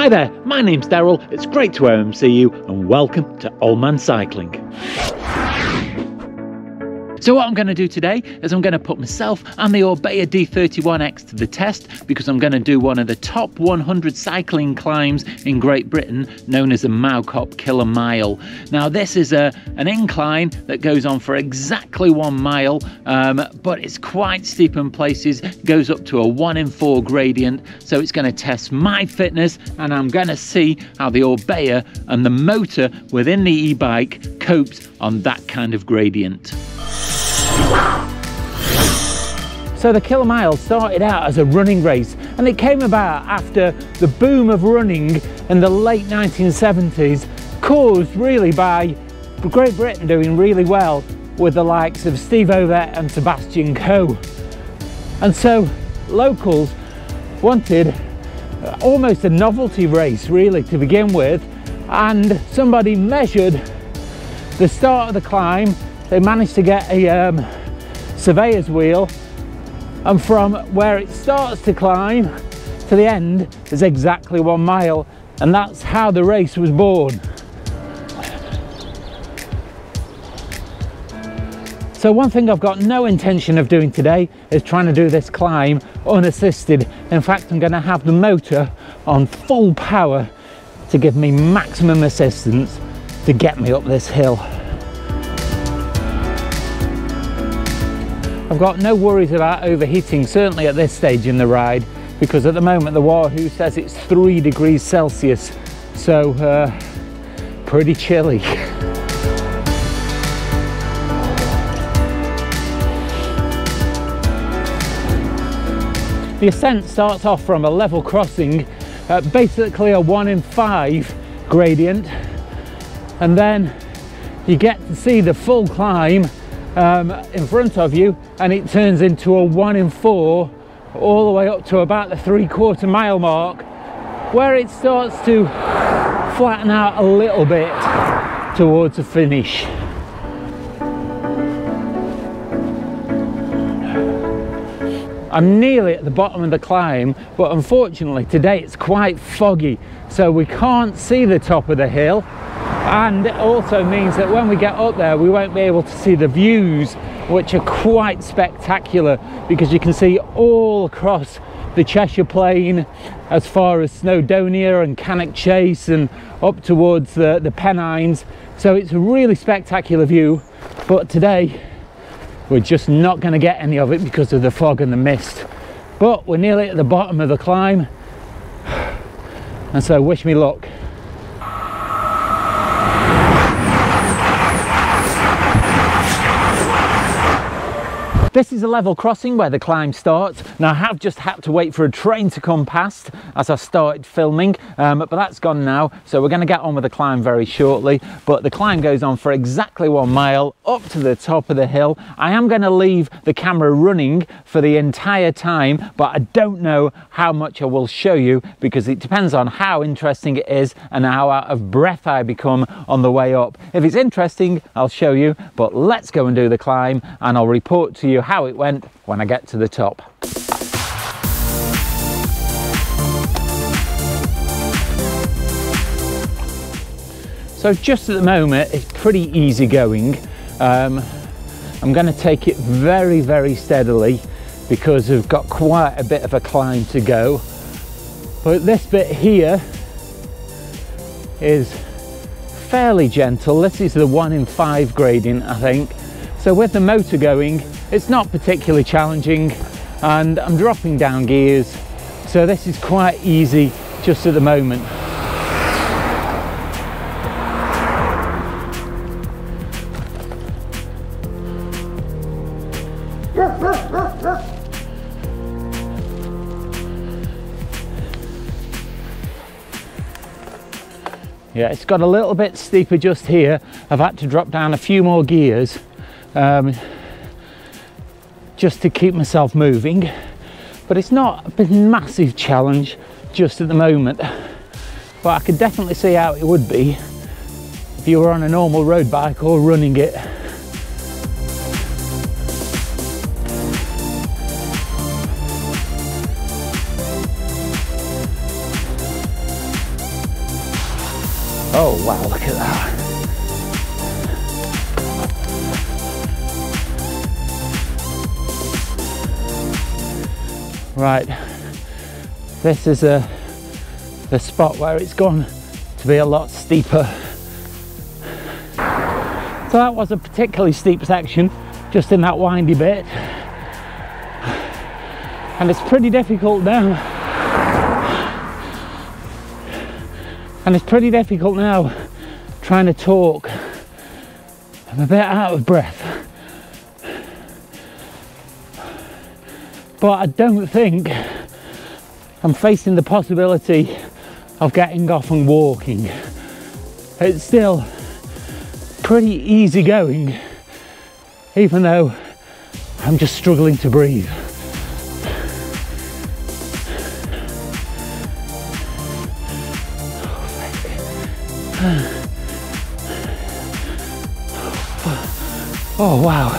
Hi there, my name's Darrell, it's great to OMC you and welcome to Old Man Cycling. So what I'm going to do today is I'm going to put myself and the Orbea D3001x to the test because I'm going to do one of the top 100 cycling climbs in Great Britain known as the Mow Cop Killer Mile. Now this is an incline that goes on for exactly 1 mile, but it's quite steep in places, goes up to a 1 in 4 gradient, so it's going to test my fitness and I'm going to see how the Orbea and the motor within the e-bike copes on that kind of gradient. So the Killer Mile started out as a running race and it came about after the boom of running in the late 1970s, caused really by Great Britain doing really well with the likes of Steve Ovett and Sebastian Coe. And so locals wanted almost a novelty race really to begin with, and somebody measured the start of the climb. They managed to get a surveyor's wheel, and from where it starts to climb to the end is exactly 1 mile, and that's how the race was born. So one thing I've got no intention of doing today is trying to do this climb unassisted. In fact, I'm going to have the motor on full power to give me maximum assistance to get me up this hill. I've got no worries about overheating, certainly at this stage in the ride, because at the moment the Wahoo says it's 3 degrees Celsius, so pretty chilly. The ascent starts off from a level crossing at basically a 1 in 5 gradient, and then you get to see the full climb in front of you, and it turns into a 1 in 4 all the way up to about the 3/4 mile mark, where it starts to flatten out a little bit towards the finish. I'm nearly at the bottom of the climb, but unfortunately today it's quite foggy, so we can't see the top of the hill. And it also means that when we get up there we won't be able to see the views, which are quite spectacular, because you can see all across the Cheshire Plain as far as Snowdonia and Cannock Chase and up towards the Pennines. So it's a really spectacular view, but today we're just not going to get any of it because of the fog and the mist. But we're nearly at the bottom of the climb, and so wish me luck. This is a level crossing where the climb starts. Now I have just had to wait for a train to come past as I started filming, but that's gone now, so we're going to get on with the climb very shortly. But the climb goes on for exactly 1 mile up to the top of the hill. I am going to leave the camera running for the entire time, but I don't know how much I will show you because it depends on how interesting it is and how out of breath I become on the way up. If it's interesting, I'll show you, but let's go and do the climb and I'll report to you how it went when I get to the top. So just at the moment it's pretty easy going. I'm going to take it very, very steadily because we've got quite a bit of a climb to go. But this bit here is fairly gentle. This is the 1 in 5 gradient, I think. So with the motor going, it's not particularly challenging, and I'm dropping down gears, so this is quite easy just at the moment. Yeah, it's got a little bit steeper just here. I've had to drop down a few more gears just to keep myself moving, but it's not a massive challenge just at the moment. But I could definitely see how it would be if you were on a normal road bike or running it. Oh wow, look at that. Right, this is the spot where it's gone to be a lot steeper. So that was a particularly steep section, just in that windy bit. And it's pretty difficult now. And it's pretty difficult now trying to talk. I'm a bit out of breath. But I don't think I'm facing the possibility of getting off and walking. It's still pretty easy going, even though I'm just struggling to breathe. Oh wow.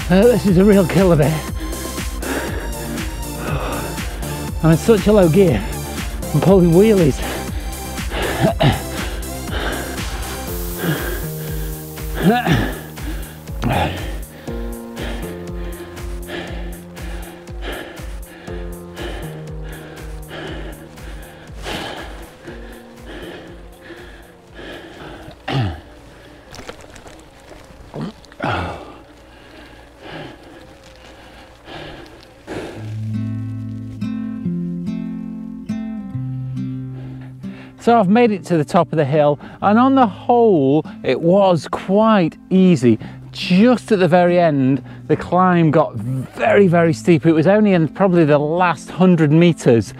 This is a real killer bit. I'm in such a low gear. I'm pulling wheelies. So I've made it to the top of the hill, and on the whole it was quite easy. Just at the very end the climb got very steep. It was only in probably the last 100 meters.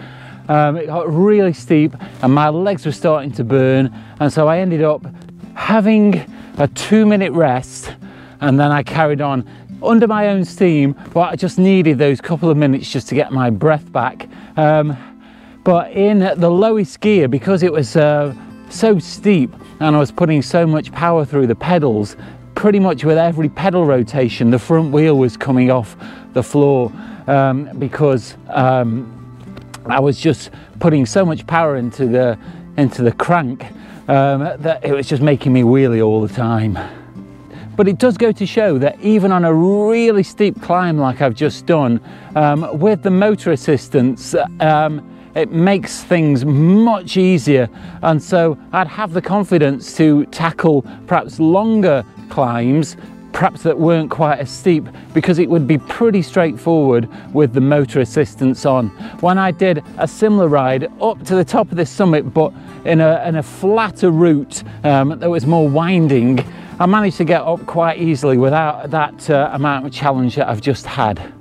It got really steep and my legs were starting to burn, and so I ended up having a 2-minute rest, and then I carried on under my own steam, but I just needed those couple of minutes just to get my breath back. But in the lowest gear, because it was so steep and I was putting so much power through the pedals, pretty much with every pedal rotation the front wheel was coming off the floor, because I was just putting so much power into the crank that it was just making me wheelie all the time. But it does go to show that even on a really steep climb like I've just done, with the motor assistance, it makes things much easier, and so I'd have the confidence to tackle perhaps longer climbs, perhaps that weren't quite as steep, because it would be pretty straightforward with the motor assistance on. When I did a similar ride up to the top of this summit, but in a flatter route that was more winding, I managed to get up quite easily without that amount of challenge that I've just had.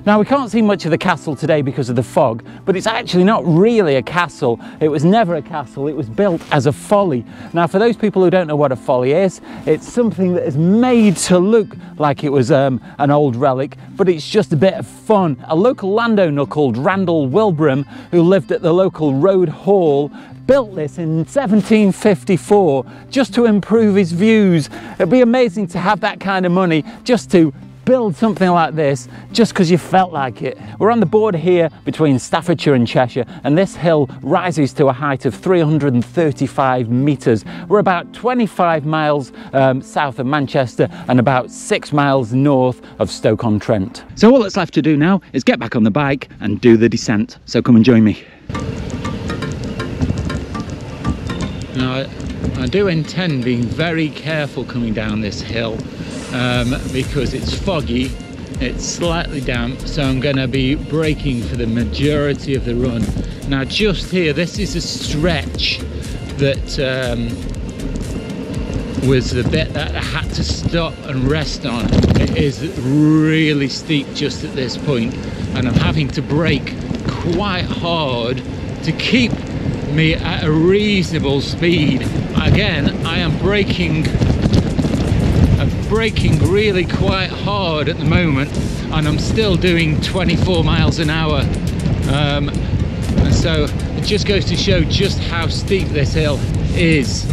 Now we can't see much of the castle today because of the fog, but it's actually not really a castle. It was never a castle, it was built as a folly. Now for those people who don't know what a folly is, it's something that is made to look like it was an old relic, but it's just a bit of fun. A local landowner called Randall Wilbraham, who lived at the local Road Hall, built this in 1754 just to improve his views. It'd be amazing to have that kind of money just to build something like this just because you felt like it. We're on the border here between Staffordshire and Cheshire, and this hill rises to a height of 335 meters. We're about 25 miles south of Manchester and about 6 miles north of Stoke-on-Trent. So all that's left to do now is get back on the bike and do the descent. So come and join me. Now I do intend being very careful coming down this hill, because it's foggy, it's slightly damp, so I'm going to be braking for the majority of the run. Now just here, this is a stretch that was the bit that I had to stop and rest on. It is really steep just at this point, and I'm having to brake quite hard to keep me at a reasonable speed. Again, I am braking really quite hard at the moment, and I'm still doing 24 miles an hour, and so it just goes to show just how steep this hill is.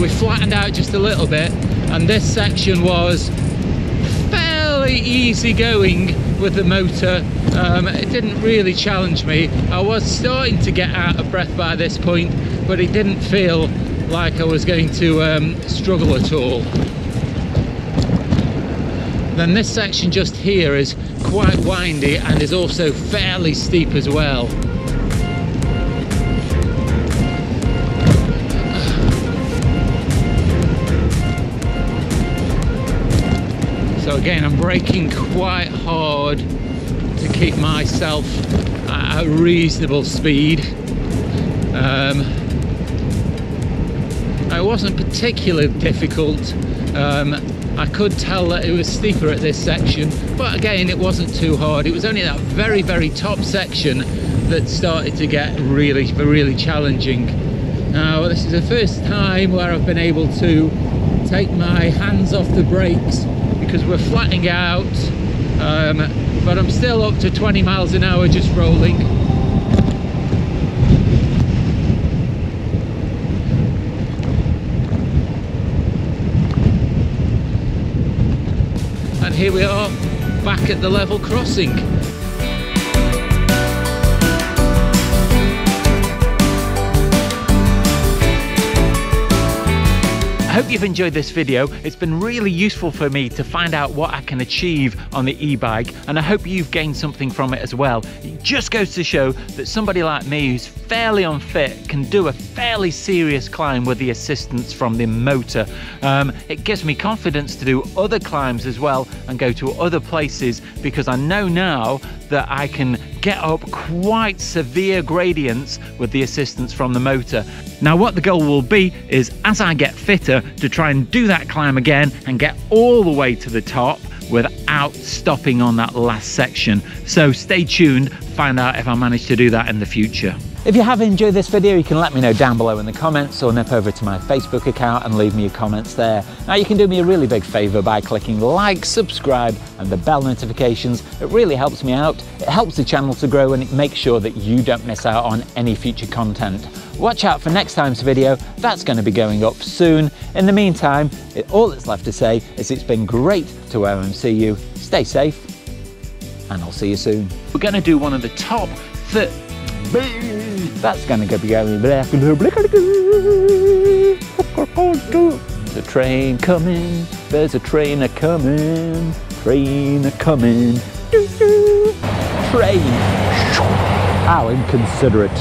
We flattened out just a little bit, and this section was fairly fairly easy going with the motor. It didn't really challenge me. I was starting to get out of breath by this point, but it didn't feel like I was going to struggle at all. Then this section just here is quite windy and is also fairly steep as well. So again, I'm braking quite hard to keep myself at a reasonable speed. It wasn't particularly difficult. I could tell that it was steeper at this section, but again, it wasn't too hard. It was only that very, very top section that started to get really, really challenging. Now, this is the first time where I've been able to take my hands off the brakes because we're flattening out, but I'm still up to 20 miles an hour just rolling. And here we are back at the level crossing. I hope you've enjoyed this video. It's been really useful for me to find out what I can achieve on the e-bike, and I hope you've gained something from it as well. It just goes to show that somebody like me who's fairly unfit can do a fairly serious climb with the assistance from the motor. It gives me confidence to do other climbs as well and go to other places, because I know now that I can get up quite severe gradients with the assistance from the motor. Now, what the goal will be is, as I get fitter, to try and do that climb again and get all the way to the top without stopping on that last section. So stay tuned, find out if I manage to do that in the future. If you have enjoyed this video, you can let me know down below in the comments, or nip over to my Facebook account and leave me your comments there. Now, you can do me a really big favour by clicking like, subscribe and the bell notifications. It really helps me out, it helps the channel to grow, and it makes sure that you don't miss out on any future content. Watch out for next time's video, that's going to be going up soon. In the meantime, all that's left to say is it's been great to OMC you, stay safe, and I'll see you soon. We're going to do one of the top that's going to be going black. There's a train coming, there's a train a-coming, train a-coming, train. How inconsiderate.